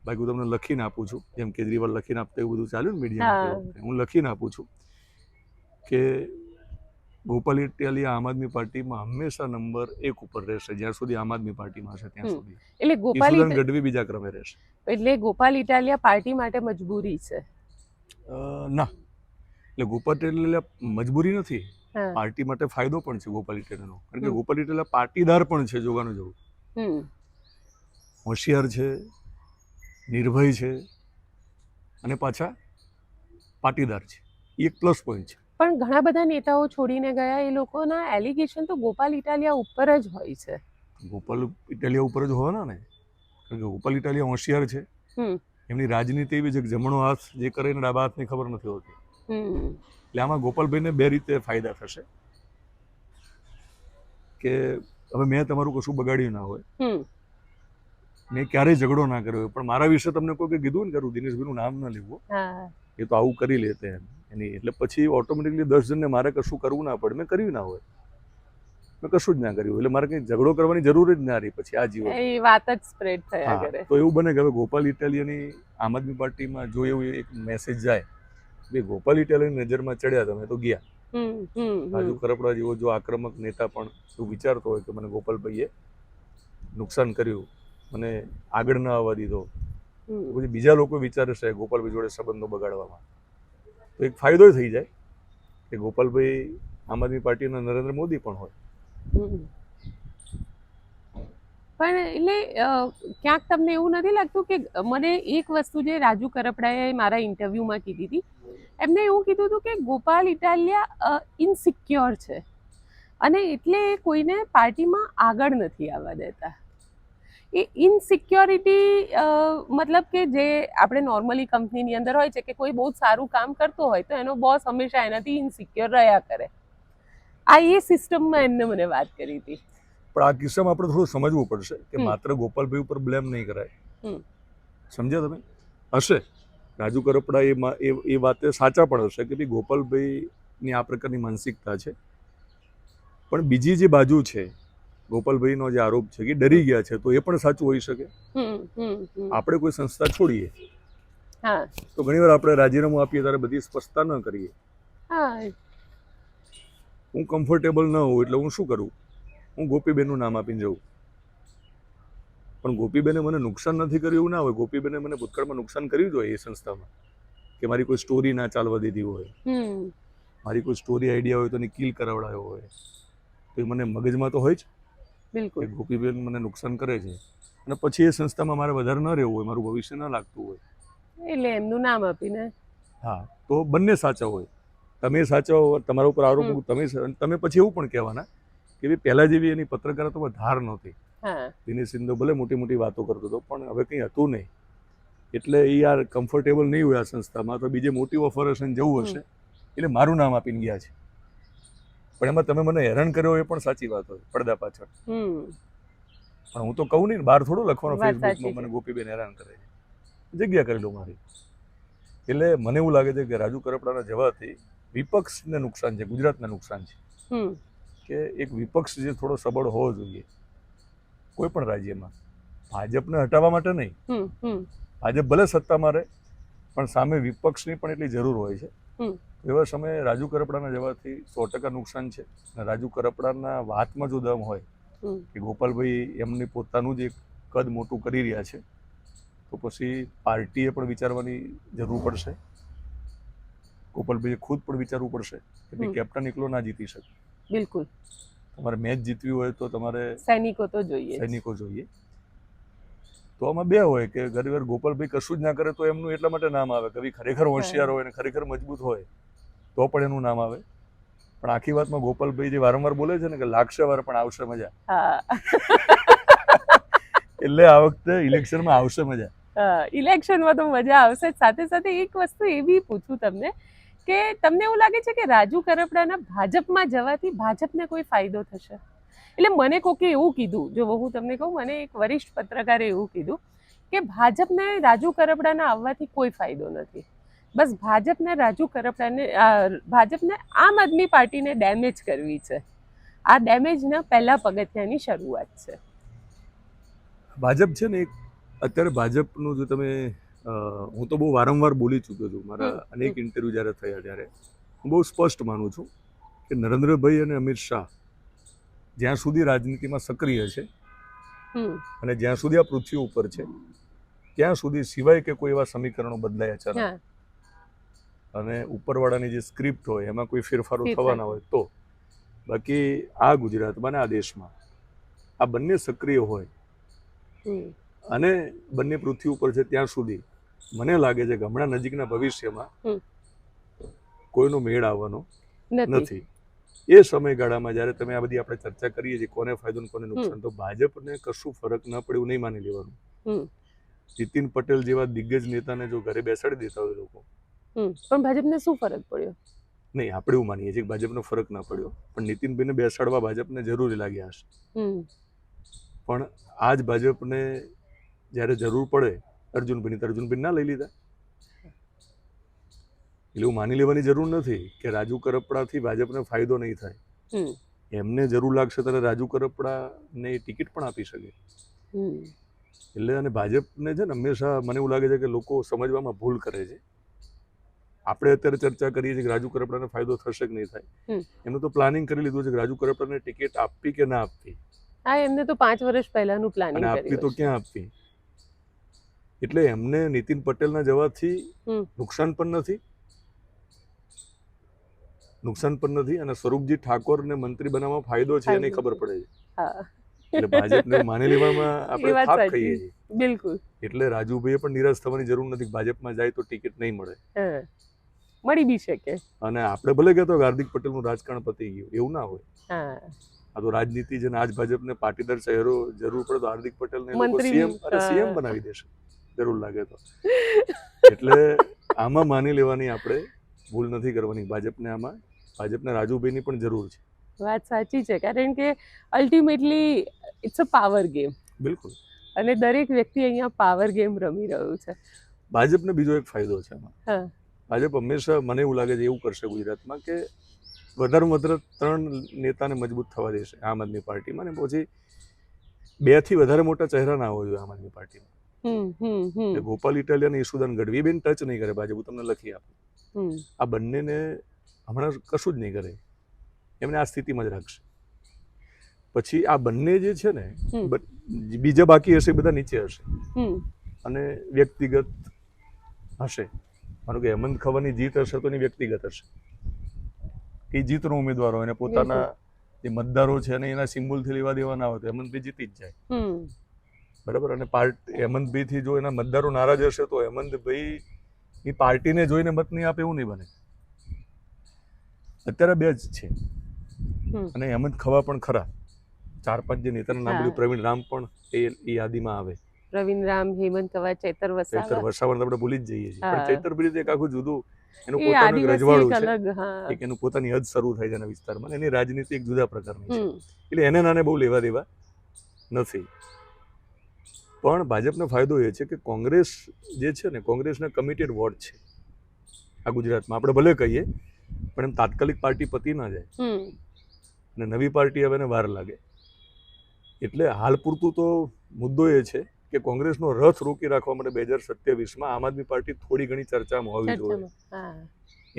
બાકી હું તમને લખીને આપું છું, જેમ કેજરીવાલ લખીને આપતા એવું બધું ચાલ્યું ને મીડિયામાં, હું લખીને આપું છું કે ગોપાલ ઇટાલિયા આમ આદમી પાર્ટીમાં હંમેશા નંબર 1 ઉપર રહેશે, જ્યાં સુધી આમ આદમી પાર્ટીમાં હશે ત્યાં સુધી. એટલે ગોપાલ ઈશુદાન ગઢવી બીજા ક્રમે રહેશે. એટલે ગોપાલ ઇટાલિયા પાર્ટી માટે મજબૂરી છે? ના, એટલે ગોપાલ ઇટાલિયા મજબૂરી નથી, પાર્ટી માટે ફાયદો પણ છે ગોપાલ ઇટાલિયાનો, કારણ કે ગોપાલ ઇટાલિયા પાટીદાર પણ છે, જોવાનું જવું, હોશિયાર છે, નિર્ભય છે, અને પાછા પાટીદાર છે. એક પ્લસ પોઈન્ટ છે. પણ ઘણા બધા નેતાઓ છોડીને ગયા, એ લોકોના એલિગેશન તો ગોપાલ ઇટાલિયા ઉપર જ હોય છે. ગોપાલ ઇટાલિયા ઉપર જ હોવાના ને, કારણ કે ગોપાલ ઇટાલિયા હોશિયાર છે, એમની રાજનીતિ એવી છે કે જમણો હાથ જે કરે ને ડાબા હાથની ખબર નથી હોતી. એટલે આમાં ગોપાલભાઈને 2 રીતે ફાયદા થશે કે હવે મેં તમારું કશું બગાડ્યું ના હોય, મેં ક્યારેય ઝઘડો ના કર્યો હોય, પણ મારા વિશે તમને કોઈ કીધું ને કરું દિનેશભાઈનું નામ ના લેવું, એ તો આવું કરી લેતે એમ એની, એટલે પછી ઓટોમેટિકલી 10 જણને મારે કશું કરવું ના પડે, મેં કર્યું ના હોય, મેં કશું જ ના કર્યું, એટલે મારે કંઈ ઝઘડો કરવાની જરૂર જ ના રહી પછી આ જીવન. એ વાત જ સ્પ્રેડ થયા કરે. તો એવું બને કે હવે ગોપાલ ઇટાલિયાની આમ આદમી પાર્ટીમાં જો એવું એક મેસેજ જાય કે ગોપાલ ઇટાલિયાની નજરમાં ચડ્યા તમે તો ગયા. રાજુ કરપડા જેવો જો આક્રમક નેતા પણ એવું વિચારતો હોય કે મને ગોપાલભાઈએ નુકસાન કર્યું, મને આગળ ન આવવા દીધો, પછી બીજા લોકો વિચારે છે ગોપાલભાઈ જોડે સંબંધો બગાડવામાં, તો એક ફાયદો થઈ જાય કે ગોપાલભાઈ આમ આદમી પાર્ટીના નરેન્દ્ર મોદી પણ હોય. પણ એટલે ક્યાંક તમને એવું નથી લાગતું કે મને એક વસ્તુ જે રાજુ કરપડાએ મારા ઇન્ટરવ્યુમાં કીધી હતી, એમને એવું કીધું હતું કે ગોપાલ ઇટાલિયા ઇનસિક્યોર છે અને એટલે કોઈને પાર્ટીમાં આગળ નથી આવવા દેતા. એ ઇનસિક્યોરિટી મતલબ કે જે આપણે નોર્મલી કંપનીની અંદર હોય છે કે કોઈ બહુ સારું કામ કરતો હોય તો એનો બોસ હંમેશા એનાથી ઇનસિક્યોર રહ્યા કરે, આ એ સિસ્ટમમાં એમને મને વાત કરી હતી. પણ આ કિસ્સામાં આપણે થોડું સમજવું પડશે કે માત્ર ગોપાલભાઈ ઉપર બ્લેમ નહીં કરાય, સમજ્યા તમે? હશે રાજુ કરપડા એ વાતે સાચા પણ હશે કે ભાઈ ગોપાલભાઈની આ પ્રકારની માનસિકતા છે, પણ બીજી જે બાજુ છે ગોપાલભાઈનો જે આરોપ છે કે ડરી ગયા છે, તો એ પણ સાચું હોઈ શકે. આપણે કોઈ સંસ્થા છોડીએ તો ઘણીવાર આપણે રાજીનામું આપીએ ત્યારે બધી સ્પષ્ટતા ન કરીએ. હું કમ્ફર્ટેબલ ન હોઉં એટલે હું શું કરું, હું ગોપીબેનનું નામ આપીને જઉં, પણ ગોપીબેને મને નુકસાન નથી કર્યું એવું ના હોય. ગોપીબેને મને ભૂતકાળમાં નુકસાન કર્યું જ હોય એ સંસ્થામાં, કે મારી કોઈ સ્ટોરી ના ચાલવા દીધી હોય, મારી કોઈ સ્ટોરી આઈડિયા હોય તો એને કિલ કરાવડાયો હોય, તો એ મને મગજમાં તો હોય જ કે ગોપીબેન મને નુકસાન કરે છે, અને પછી એ સંસ્થામાં મારે વધારે ન રહેવું હોય, મારું ભવિષ્ય ન લાગતું હોય, એટલે એમનું નામ આપીને. હા, તો બંને સાચા હોય. તમે સાચા હો, તમારા ઉપર આરોપ તમે પછી એવું પણ કહેવાના કે ભાઈ પહેલા જેવી એની પત્રકારત્વમાં ધાર નહોતી. દિનેશ સિંધુ ભલે મોટી મોટી વાતો કરતો હતો, પણ હવે કંઈ હતું નહીં, એટલે એ યાર કમ્ફર્ટેબલ નહીં હોય આ સંસ્થામાં, તો બીજે મોટી ઓફર હશે ને જવું હશે એટલે મારું નામ આપીને ગયા છે. પણ એમાં તમે મને હેરાન કર્યો એ પણ સાચી વાત હોય પડદા પાછળ, પણ હું તો કહું નહીં, બહાર થોડું લખવાનો ફેસબુકમાં મને ગોપીબેન હેરાન કરે છે, જગ્યા કરી લો મારી. એટલે મને એવું લાગે છે કે રાજુ કરપડાના જવાથી વિપક્ષને નુકસાન છે, ગુજરાતને નુકસાન છે, કે એક વિપક્ષ જે થોડો સબળ હોવો જોઈએ કોઈ પણ રાજ્યમાં, ભાજપને હટાવવા માટે નહીં, ભાજપ ભલે સત્તામાં રહે પણ સામે વિપક્ષની પણ એટલી જરૂર હોય છે. એવા સમયે રાજુ કરપડાના જવાથી 100% નુકસાન છે. રાજુ કરપડાના વાતમાં જો દમ હોય કે ગોપાલભાઈ એમની પોતાનું જ એક કદ મોટું કરી રહ્યા છે, તો પછી પાર્ટીએ પણ વિચારવાની જરૂર પડશે, ગોપાલભાઈએ ખુદ પણ વિચારવું પડશે કે ભાઈ કેપ્ટન એકલો ના જીતી શકે. બિલકુલ, તમારે મેચ જીતવી હોય તો તમારે સૈનિકો તો જોઈએ. તો આમાં બે હોય કે ઘણી વાર ગોપાલભાઈ કશું જ ના કરે તો એમનું એટલા માટે નામ આવે કે ભાઈ ખરેખર હોશિયાર હોય ને ખરેખર મજબૂત હોય તો પણ એનું નામ આવે. પણ આખી વાતમાં ગોપાલભાઈ જે વારંવાર બોલે છે ને કે લાગશે વાર પણ આવશે મજા, એટલે આ વખતે ઇલેક્શનમાં આવશે મજા. ઇલેક્શનમાં તો મજા આવશે. સાથે સાથે એક વસ્તુ એવી પૂછું તમને કે તમને એવું લાગે છે કે રાજુ કરપડાના ભાજપમાં જવાથી ભાજપને કોઈ ફાયદો થશે? એટલે મને કોકે એવું કીધું, જો હું તમને કહું, મને એક વરિષ્ઠ પત્રકારે એવું કીધું કે ભાજપને રાજુ કરપડાના આવવાથી કોઈ ફાયદો નથી. બસ ભાજપને ભાજપને આમ આદમી પાર્ટીને ડેમેજ કરવી છે. આ ડેમેજના પહેલા પગથિયાની શરૂઆત છે. ભાજપ છે ને, અત્યારે ભાજપનું જો તમે હું તો બહુ વારંવાર બોલી ચૂક્યો છું, મારા અનેક ઇન્ટરવ્યુ જ્યારે થયા ત્યારે હું બહુ સ્પષ્ટ માનું છું કે નરેન્દ્રભાઈ અને અમિત શાહ જ્યાં સુધી રાજનીતિમાં સક્રિય છે અને જ્યાં સુધી આ પૃથ્વી ઉપર છે ત્યાં સુધી, સિવાય કે કોઈ એવા સમીકરણો બદલાય અચાનક અને ઉપરવાળાની જે સ્ક્રિપ્ટ હોય એમાં કોઈ ફેરફારો થવાના હોય તો, બાકી આ ગુજરાતમાં ને આ દેશમાં આ બંને સક્રિય હોય અને બંને પૃથ્વી ઉપર છે ત્યાં સુધી મને લાગે છે કે હમણાં નજીકના ભવિષ્યમાં કોઈનો મેળ આવવાનો નથી. એ સમયગાળામાં જ્યારે તમે આ બધી આપણે ચર્ચા કરીએ છીએ કોને ફાયદો કોને નુકસાન, તો ભાજપને કશું ફરક ન પડે એવું નહીં માની લેવાનું. નીતિન પટેલ જેવા દિગ્ગજ નેતાને જો ઘરે બેસાડી દેતા હોય લોકો, પણ ભાજપને શું ફરક પડ્યો? નહીં, આપણે એવું માનીએ છીએ કે ભાજપનો ફરક ના પડ્યો, પણ નીતિનભાઈને બેસાડવા ભાજપને જરૂરી લાગ્યા હશે. પણ આ જ ભાજપને જ્યારે જરૂર પડે અર્જુનભાઈ ના લઈ લીધા. એટલે એવું માની લેવાની જરૂર નથી કે રાજુ કરપડાથી ભાજપને ફાયદો નહીં થાય. એમને જરૂર લાગશે ત્યારે રાજુ કરપડાને ટિકિટ પણ આપી શકે. એટલે અને ભાજપને છે ને હંમેશા મને એવું લાગે છે કે લોકો સમજવામાં ભૂલ કરે છે. આપણે અત્યારે ચર્ચા કરીએ છીએ કે રાજુ કરપડાને ફાયદો થશે કે નહીં થાય, એમનું તો પ્લાનિંગ કરી લીધું છે કે રાજુ કરપડાને ટિકિટ આપવી કે ના આપવી. હા, એમને તો 5 વર્ષ પહેલાનું પ્લાનિંગ કર્યું. આપવી તો ક્યાં આપવી? એટલે એમને નીતિન પટેલના જવાથી નુકસાન પણ નથી અને સ્વરૂપજી ઠાકોરને મંત્રી બનાવવામાં ફાયદો છે એની ખબર પડે છે. એટલે ભાજપને માની લેવામાં આપણે થાક ખાઈએ છીએ. બિલકુલ. એટલે રાજુભાઈએ પણ નિરાશ થવાની જરૂર નથી. ભાજપમાં જાય તો ટિકિટ નહીં મળે, મળી બી શકે. અને આપણે ભલે કહેતો કે હાર્દિક પટેલનું રાજકારણ પતી ગયું, એવું ના હોય. આ તો રાજનીતિ છે ને, આજ ભાજપને પાટીદાર શહેરો જરૂર પડે તો હાર્દિક પટેલને સીએમ બનાવી દેશે જરૂર લાગે તો. એટલે આમાં માની લેવાની આપણે ભૂલ નથી કરવાની. ભાજપને રાજુભાઈની પણ જરૂર છે. વાત સાચી છે, કારણ કે ultimately it's a power game. બિલકુલ. અને દરેક વ્યક્તિ અહીંયા પાવર ગેમ રમી રહ્યું છે. ભાજપને બીજો એક ફાયદો છે આમાં. ભાજપ હંમેશા મને એવું લાગે છે એવું કરશે ગુજરાતમાં કે વધારેમાં વધારે 3 નેતાને મજબૂત થવા દેશે આમ આદમી પાર્ટીમાં, ને પછી 2 થી વધારે મોટા ચહેરા ના હોવા જોઈએ આમ આદમી પાર્ટીમાં. ગોપાલ ઇટાલિયા અને ઈશુદાન ગઢવી બેન ટચ નહીં કરે ભાજપ, તમને લખી આપું. આ બંનેને હમણાં કશું જ નહીં કરે, એમને આ સ્થિતિમાં જ રાખશે. પછી આ બંને જે છે ને, બીજા બાકી હશે બધા નીચે હશે અને વ્યક્તિગત હશે. માનો કે હેમંત ખવાની જીત હશે તો એની વ્યક્તિગત હશે. એ જીતનો ઉમેદવાર હોય અને પોતાના જે મતદારો છે અને એના સિમ્બોલથી લેવા દેવા ના હોય તો હેમંતભાઈ જીતી જ જાય. બરાબર. અને હેમંતભાઈથી જો એના મતદારો નારાજ હશે તો હેમંતભાઈ એ પાર્ટીને જોઈને મત નહીં આપે એવું નહીં બને. અત્યારે 2 જ છે અને હેમંત ખવા પણ ખરા. 4-5 જે નેતાના નામ બોલ્યું, પ્રવીણ રામ પણ એ યાદીમાં આવે. પ્રવીણ રામ, હેમંત કવા, ચૈતર વસાવા આપણે ભૂલી જ જઈએ છીએ. પણ ચૈતરભાઈ એક આખું જુદું, એનું પોતાનું રજવાડું છે, એક એનું પોતાની હદ શરૂ થાય છે એના વિસ્તારમાં, એની રાજનીતિ એક જુદા પ્રકારની છે. એટલે એને નાને બહુ લેવા દેવા નથી. પણ ભાજપનો ફાયદો એ છે કે કોંગ્રેસ જે છે ને, કોંગ્રેસના કમિટેડ વોટ છે આ ગુજરાતમાં. આપણે ભલે કહીએ પણ એમ તાત્કાલિક પાર્ટી પતી ના જાય અને નવી પાર્ટી હવે એને વાર લાગે. એટલે હાલ પૂરતું તો મુદ્દો એ છે કે કોંગ્રેસનો રથ રોકી રાખવા માટે 2027માં આમ આદમી પાર્ટી થોડી ઘણી ચર્ચામાં હોવી જોઈએ.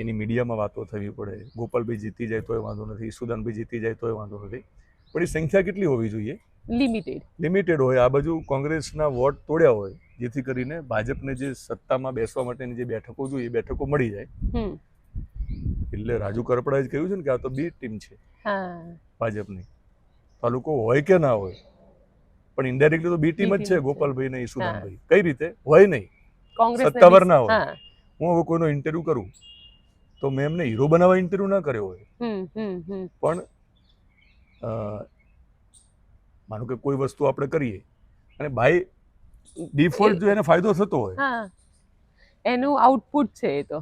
એની મીડિયામાં વાતો થવી પડે. ગોપાલભાઈ જીતી જાય તોય વાંધો નથી, ઈશુદાનભાઈ જીતી જાય તોય વાંધો નથી, પણ એ સંખ્યા કેટલી હોવી જોઈએ? લિમિટેડ હોય. આ બાજુ કોંગ્રેસના વોટ તોડ્યા હોય જેથી કરીને ભાજપને જે સત્તામાં બેસવા માટેની જે બેઠકો જોઈએ એ બેઠકો મળી જાય. એટલે રાજુ કરપડાએ કહ્યું છે ને કે આ તો બી ટીમ છે ભાજપની. આ લોકો હોય કે ના હોય પણ ઇનડાયરેક્ટલી તો બી ટીમ જ છે ગોપાલભાઈ ને ઈશુદાનભાઈ. કઈ રીતે હોય? નહીં, સત્તાવાર ના હોય. હું હવે કોઈનો ઇન્ટરવ્યુ કરું તો મેં એમને હીરો બનાવવા ઇન્ટરવ્યુ ના કર્યો હોય, પણ માનો કે કોઈ વસ્તુ આપણે કરીએ અને બાય ડિફોલ્ટ જો એને ફાયદો થતો હોય, એનું આઉટપુટ છે એ તો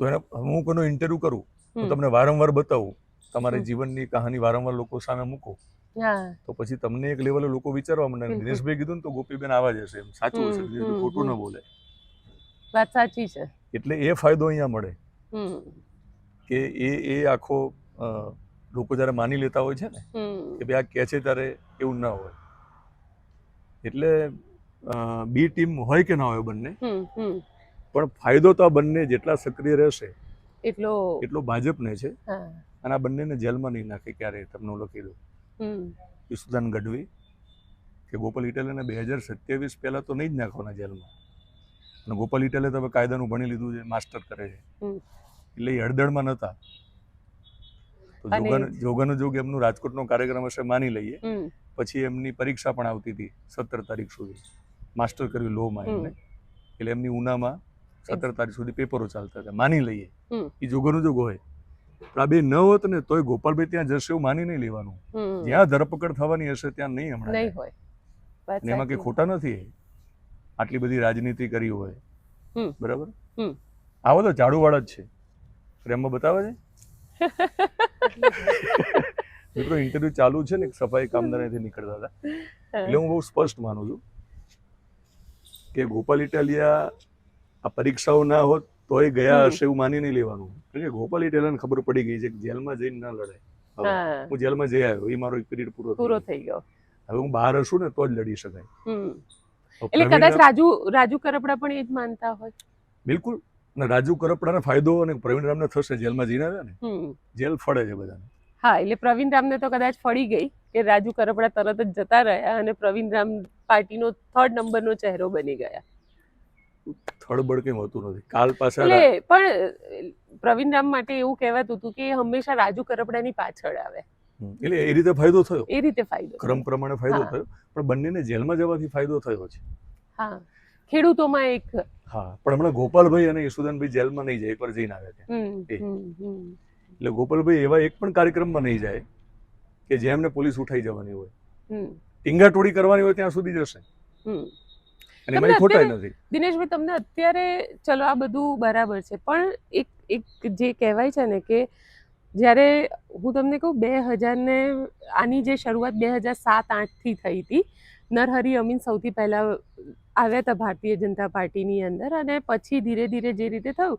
એને હું કોઈનો ઇન્ટરવ્યુ કરું તો તમને વારંવાર બતાવું, તમારી જીવનની કહાની વારંવાર લોકો સામે મૂકો હા તો પછી તમને એક લેવલે લોકો વિચારવા માંડે. બિલકુલ. દિનેશભાઈ કીધું ને તો ગોપીબેન આવા જ હશે, એમ સાચું હશે, દિનેશભાઈ ખોટું ન બોલે. વાત સાચી છે. એટલે એ ફાયદો અહીંયા મળે હમ કે એ આખો લોકો જ્યારે માની લેતા હોય છે ને કે ભાઈ આ કહે છે ત્યારે એવું ના હોય. એટલે બી ટીમ હોય કે ના હોય બંને, પણ ફાયદો તો આ બંને જેટલા સક્રિય રહેશે એટલો ભાજપને છે. અને આ બંનેને જેલમાં નહીં નાખે ક્યારે. તમને લખી દઉં, ઈશુદાન ગઢવી કે ગોપાલ ઇટાલિયાને 2027 પહેલા તો નહીં જ નાખવાના જેલમાં. અને ગોપાલ ઇટાલિયા તો હવે કાયદાનું ભણી લીધું છે, માસ્ટર કરે છે, એટલે એ હળદળમાં નહોતા. તો જોગાનો જોગ એમનું રાજકોટનો કાર્યક્રમ હશે માની લઈએ, પછી એમની પરીક્ષા પણ આવતી હતી 17 તારીખ સુધી, માસ્ટર કર્યું લોમાં એમને, એટલે એમની ઉનામાં 17 તારીખ સુધી પેપરો ચાલતા હતા, માની લઈએ એ જોગાનો જોગ હોય. પણ આ બે ન હોત ને તોય ગોપાલભાઈ ત્યાં જશે એવું માની નહીં લેવાનું. જ્યાં ધરપકડ થવાની હશે ત્યાં નહીં હમણાં હોય. એમાં કઈ ખોટા નથી, આટલી બધી રાજનીતિ કરી હોય, બરાબર. આવો તો ઝાડુવાળા જ છે, પ્રેમમાં બતાવે છે. મિત્રો ઇન્ટરવ્યુ ચાલુ છે ને, સફાઈ કામદારથી નીકળતા હતા, એટલે હું બહુ સ્પષ્ટ માનું છું કે ગોપાલ ઇટાલિયા આ પરીક્ષાઓ ના હોત તોય ગયા હશે એવું માની નહીં લેવાનું. કારણ કે ગોપાલ ઇટાલિયાને ખબર પડી ગઈ છે કે જેલમાં જઈને ના લડાય. હું જેલમાં જઈ આવ્યો, એ મારો એક પીરિયડ પૂરો થઈ ગયો. હવે હું બહાર હશું ને તો જ લડી શકાય. એટલે કદાચ રાજુ કરપડા પણ એ જ માનતા હોય. બિલકુલ. અને રાજુ કરપડાને ફાયદો અને પ્રવીણ રામને થશે, જેલમાં જઈને આવ્યા ને, જેલ ફળે છે બધાને. હા, એટલે પ્રવીણ રામને તો કદાચ ફળી ગઈ કે રાજુ કરપડા તરત જ જતા રહ્યા અને પ્રવીણ રામ પાર્ટીનો 3rd નંબરનો ચહેરો બની ગયા. થડબડ કેમ હોતું નથી. કાલ પાછા એટલે પણ પ્રવીણ રામ માટે એવું કહેવાતું હતું કે હંમેશા રાજુ કરપડાની પાછળ આવે. એટલે એ રીતે ફાયદો થયો. એ રીતે ફાયદો ક્રમ પ્રમાણે ફાયદો થયો, પણ બંનેને જેલમાં જવાથી ફાયદો થયો છે. હા, ખેડૂતોમાં એક. હા, પણ હમણાં ગોપાલભાઈ અને યશુદાનભાઈ જેલમાં નહીં જાય, એકવાર જઈને આવ્યા ત્યાં. એટલે ગોપાલભાઈ એવા એક પણ કાર્યક્રમમાં નહીં જાય કે જે એમને પોલીસ ઉઠાઈ જવાની હોય, ટીંગાટોળી કરવાની હોય ત્યાં સુધી જશે. અને એમાં ખોટાઈ નથી. દિનેશભાઈ, તમને અત્યારે ચલો આ બધું બરાબર છે, પણ એક જે કહેવાય છે ને કે જ્યારે હું તમને કહું 2000 ને આની જે શરૂઆત 2007-8થી થઈ હતી, નરહરી અમીન સૌથી પહેલા આવ્યા હતા ભારતીય જનતા પાર્ટીની અંદર, અને પછી ધીરે ધીરે જે રીતે થયું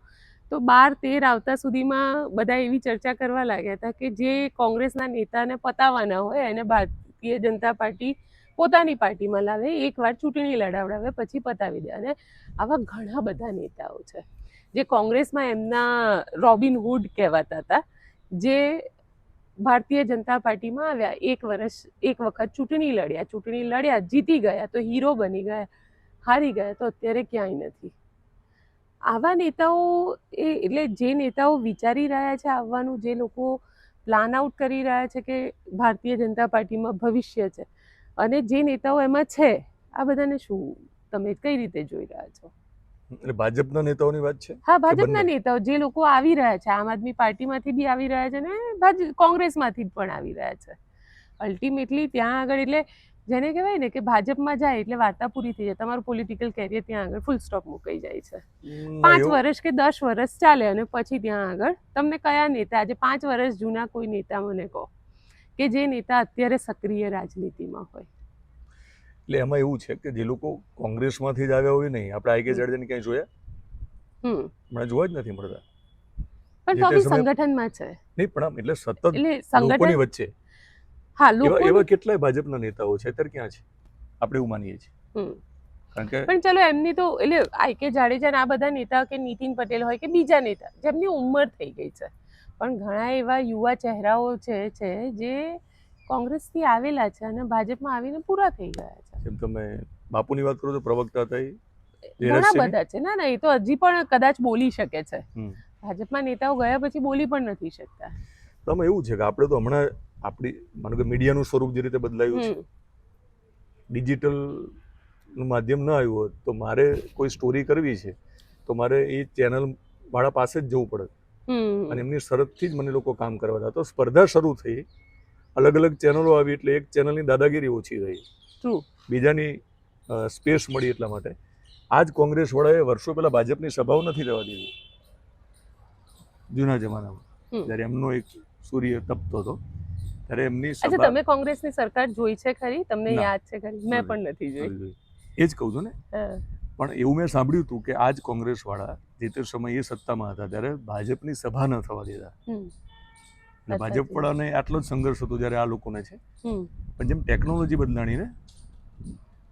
તો 12-13 આવતા સુધીમાં બધા એવી ચર્ચા કરવા લાગ્યા હતા કે જે કોંગ્રેસના નેતાને પતાવવાના હોય એને ભારતીય જનતા પાર્ટી પોતાની પાર્ટીમાં લાવે, એકવાર ચૂંટણી લડાવડાવે, પછી પતાવી દે. અને આવા ઘણા બધા નેતાઓ છે જે કોંગ્રેસમાં એમના રોબિન હુડ કહેવાતા હતા, જે ભારતીય જનતા પાર્ટીમાં આવ્યા, એક વખત ચૂંટણી લડ્યા, જીતી ગયા તો હીરો બની ગયા, હારી ગયા તો અત્યારે ક્યાંય નથી. આવા નેતાઓ એટલે જે નેતાઓ વિચારી રહ્યા છે આવવાનું, જે લોકો પ્લાન આઉટ કરી રહ્યા છે કે ભારતીય જનતા પાર્ટીમાં ભવિષ્ય છે, અને જે નેતાઓ એમાં છે, આ બધાને શું તમે કઈ રીતે જોઈ રહ્યા છો? એટલે ભાજપના નેતાઓની વાત છે? હા, ભાજપના નેતાઓ જે લોકો આવી રહ્યા છે, આમ આદમી પાર્ટીમાંથી બી આવી રહ્યા છે ને કોંગ્રેસમાંથી પણ આવી રહ્યા છે. અલ્ટિમેટલી ત્યાં આગળ એટલે જેને કહેવાય ને કે ભાજપમાં જાય એટલે વાર્તા પૂરી થઈ જાય, તમારું પોલિટિકલ કેરિયર ત્યાં આગળ ફૂલ સ્ટોપ મુકાઈ જાય છે. 5 વર્ષ કે 10 વર્ષ ચાલે અને પછી ત્યાં આગળ તમને કયા નેતા, આજે 5 વર્ષ જૂના કોઈ નેતા મને કહો કે જે નેતા અત્યારે સક્રિય રાજનીતિમાં હોય. એટલે એમાં એવું છે કે જે લોકો કોંગ્રેસમાંથી જ આવ્યા હોય નહીં, આપણે આઈ કે જાડેજાને ક્યાંય જોયા? હમણાં જોવા જ નથી મળતા. પણ તો બી સંગઠનમાં છે નહીં, પણ આમ એટલે સતત લોકોની વચ્ચે. હા, એવા કેટલાય ભાજપના નેતાઓ છે, અત્યારે ક્યાં છે? આપણે એવું માનીએ છીએ. કારણ કે પણ ચલો એમની તો એટલે આઈ કે જાડેજા આ બધા નેતા કે નીતિન પટેલ હોય કે બીજા નેતા જેમની ઉંમર થઈ ગઈ છે, પણ ઘણા એવા યુવા ચહેરાઓ છે જે કોંગ્રેસથી આવેલા છે અને ભાજપમાં આવીને પૂરા થઈ ગયા છે. જેમ તમે બાપુની વાત કરો તો પ્રવક્તા હતા, ઘણા બધા છે. ના, એ તો હજી પણ કદાચ બોલી શકે છે. ભાજપમાં નેતાઓ ગયા પછી બોલી પણ નથી શકતા. તમે એવું છે કે આપણે તો હમણાં આપણી માનો કે મીડિયાનું સ્વરૂપ જે રીતે બદલાયું છે, ડિજિટલ માધ્યમ ન આવ્યું હોત તો મારે કોઈ સ્ટોરી કરવી છે તો મારે એ ચેનલ વાળા પાસે જ જવું પડે, અને એમની શરતથી જ મને લોકો કામ કરવા હતા. તો સ્પર્ધા શરૂ થઈ, અલગ અલગ ચેનલો આવી, એટલે એક ચેનલની દાદાગીરી ઓછી થઈ, બીજાની સ્પેસ મળી. એટલા માટે આજ કોંગ્રેસ વાળાએ વર્ષો પહેલા ભાજપની સભાઓ નથી રહેવા દીધી. જૂના જમાનામાં જ્યારે એમનો એક સૂર્ય તપતો હતો ત્યારે એમની અચ્છા, સભા તમે કોંગ્રેસની સરકાર જોઈ છે ખરી? તમને ના. યાદ છે ખરી? મેં પણ નથી જોઈ. એ જ કહું છું ને. હા. પણ એવું મેં સાંભળ્યું હતું કે આ જ કોંગ્રેસવાળા જે તે સમયે સત્તામાં હતા ત્યારે ભાજપની સભા ન થવા દેતા. હમ. અને ભાજપવાળાને આટલો જ સંઘર્ષ હતો જ્યારે આ લોકોને છે. હમ. પણ જેમ ટેકનોલોજી બદલાણી ને,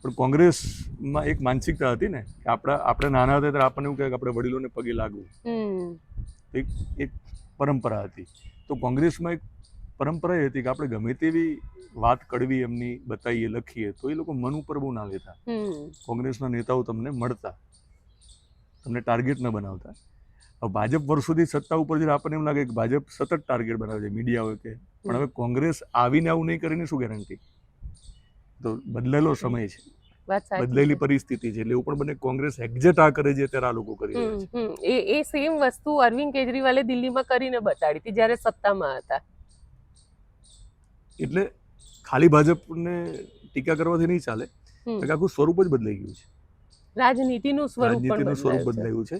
પણ કોંગ્રેસમાં એક માનસિકતા હતી ને કે આપણે નાના હતા ત્યારે આપણને એવું કહે કે આપણે વડીલોને પગે લાગવું, એક પરંપરા હતી. તો કોંગ્રેસમાં એક પરંપરા એ હતી કે આપણે ગમે તેવી વાત કડવી એમની બતાવીએ, લખીએ તો એ લોકો મન ઉપર બહુ ના લેતા. કોંગ્રેસના નેતાઓ તમને મળતા, તમને ટાર્ગેટ ન બનાવતા. હવે ભાજપ વર્ષોથી સત્તા ઉપર જઈને આપણને એમ લાગે કે ભાજપ સતત ટાર્ગેટ બનાવે છે, મીડિયા હોય કે, પણ હવે કોંગ્રેસ આવીને આવું નહીં કરીને શું ગેરંટી? તો બદલેલો સમય છે, બદલેલી પરિસ્થિતિ છે, એટલે એવું પણ બને કોંગ્રેસ એક્ઝેક્ટ આ કરે છે ત્યારે આ લોકો કરી રહ્યા છે. એ સેમ વસ્તુ અરવિંદ કેજરીવાલે દિલ્હીમાં કરીને બતાડી હતી જ્યારે સત્તામાં હતા. એટલે ખાલી ભાજપને ટીકા કરવાથી નહીં ચાલે, આખું સ્વરૂપ જ બદલાઈ ગયું છે. રાજનીતિનું સ્વરૂપ બદલાયું છે.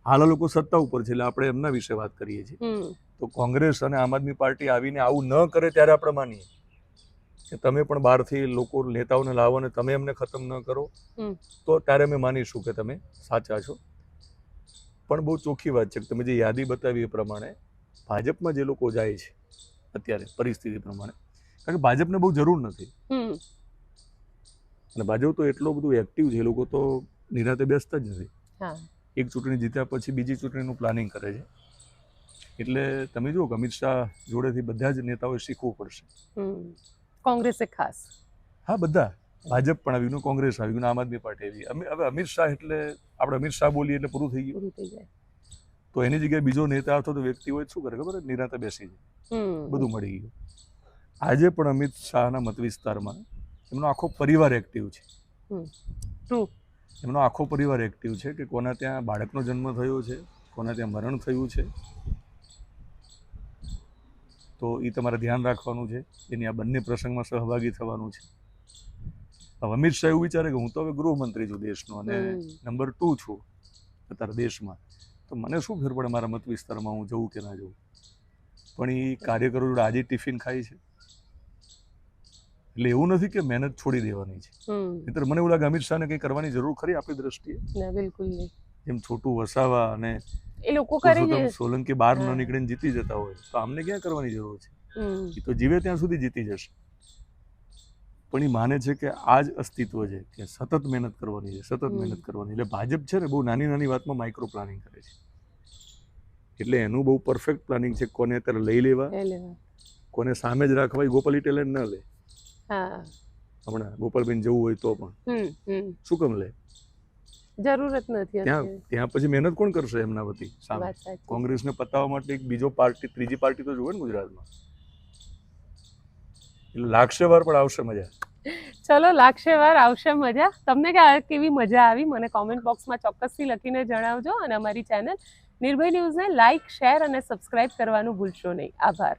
હાલ લોકો સત્તા ઉપર છે એટલે આપણે એમના વિશે વાત કરીએ છીએ. તો કોંગ્રેસ અને આમ આદમી પાર્ટી આવીને આવું ન કરે ત્યારે આપણે માનીએ કે તમે પણ બહારથી લોકો નેતાઓને લાવો અને તમે એમને ખતમ ન કરો, તો ત્યારે અમે માનીશું કે તમે સાચા છો. પણ બહુ ચોખ્ખી વાત છે કે તમે જે યાદી બતાવી એ પ્રમાણે ભાજપમાં જે લોકો જાય છે અત્યારે પરિસ્થિતિ પ્રમાણે, કારણ કે ભાજપને બહુ જરૂર નથી. અને ભાજપ તો એટલો બધું એક્ટિવ છે, એ લોકો તો નિરાતે બેસતા જ નથી. એક ચૂંટણી જીત્યા પછી બીજી ચૂંટણીનું પ્લાનિંગ કરે છે. એટલે તમે જુઓ કે અમિત શાહ જોડેથી બધા જ નેતાઓએ શીખવું પડશે. કોંગ્રેસે ખાસ. હા, બધા. ભાજપ પણ આવી ગયું, કોંગ્રેસ આવી ગયું, આમ આદમી પાર્ટી આવી. હવે અમિત શાહ એટલે આપણે અમિત શાહ બોલીએ એટલે પૂરું થઈ ગયું. તો એની જગ્યાએ બીજો નેતા અથવા તો વ્યક્તિ હોય શું કરે ખબર? નિરાતે બેસી જાય, બધું મળી ગયું. આજે પણ અમિત શાહના મત વિસ્તારમાં એમનો આખો પરિવાર એક્ટિવ છે. એમનો આખો પરિવાર એક્ટિવ છે કે કોના ત્યાં બાળકનો જન્મ થયો છે, કોના ત્યાં મરણ થયું છે, તો એ તમારે ધ્યાન રાખવાનું છે. એની આ બંને પ્રસંગમાં સહભાગી થવાનું છે. હવે અમિત શાહ એવું વિચારે કે હું તો હવે ગૃહમંત્રી છું દેશનો અને નંબર 2 છું અત્યારે દેશમાં, તો મને શું ફેર પડે મારા મત વિસ્તારમાં હું જવું કે ના જવું? પણ એ કાર્યકરો જોડે આજે ટિફિન ખાય છે. એટલે એવું નથી કે મહેનત છોડી દેવાની છે. નહીંતર મને એવું લાગે અમિત શાહને કંઈ કરવાની જરૂર ખરી આપણી દ્રષ્ટિએ? બિલકુલ નહીં. જેમ છોટું વસાવા અને એ લોકો કરે છે, સોલંકી બહાર ન નીકળીને જીતી જતા હોય, તો આમને ક્યાં કરવાની જરૂર છે? એ તો જીવે ત્યાં સુધી જીતી જશે. પણ એ માને છે કે આ જ અસ્તિત્વ છે, કે સતત મહેનત કરવાની છે, સતત મહેનત કરવાની. એટલે ભાજપ છે ને બહુ નાની નાની વાતમાં માઇક્રો પ્લાનિંગ કરે છે. એટલે એનું બહુ પરફેક્ટ પ્લાનિંગ છે. કોને અત્યારે લઈ લેવા, કોને સામે જ રાખવા. ગોપાલ ઇટાલિયન ન લે. હમણાં ગોપાલબેન જવું હોય તો પણ શું કામ લે? જરૂરત નથી. ત્યાં પછી મહેનત કોણ કરશે એમના વતી સામે? કોંગ્રેસને પતાવવા માટે એક બીજો પાર્ટી, ત્રીજી પાર્ટી તો જોવે ને ગુજરાતમાં. એટલે લાગશે વાર પણ આવશે મજા. ચલો, લાગશે વાર, આવશે મજા. તમને કેવી મજા આવી મને કોમેન્ટ બોક્સમાં ચોક્કસથી લખીને જણાવજો. અને અમારી ચેનલ નિર્ભય ન્યૂઝને લાઇક, શેર અને સબસ્ક્રાઇબ કરવાનું ભૂલશો નહીં. આભાર.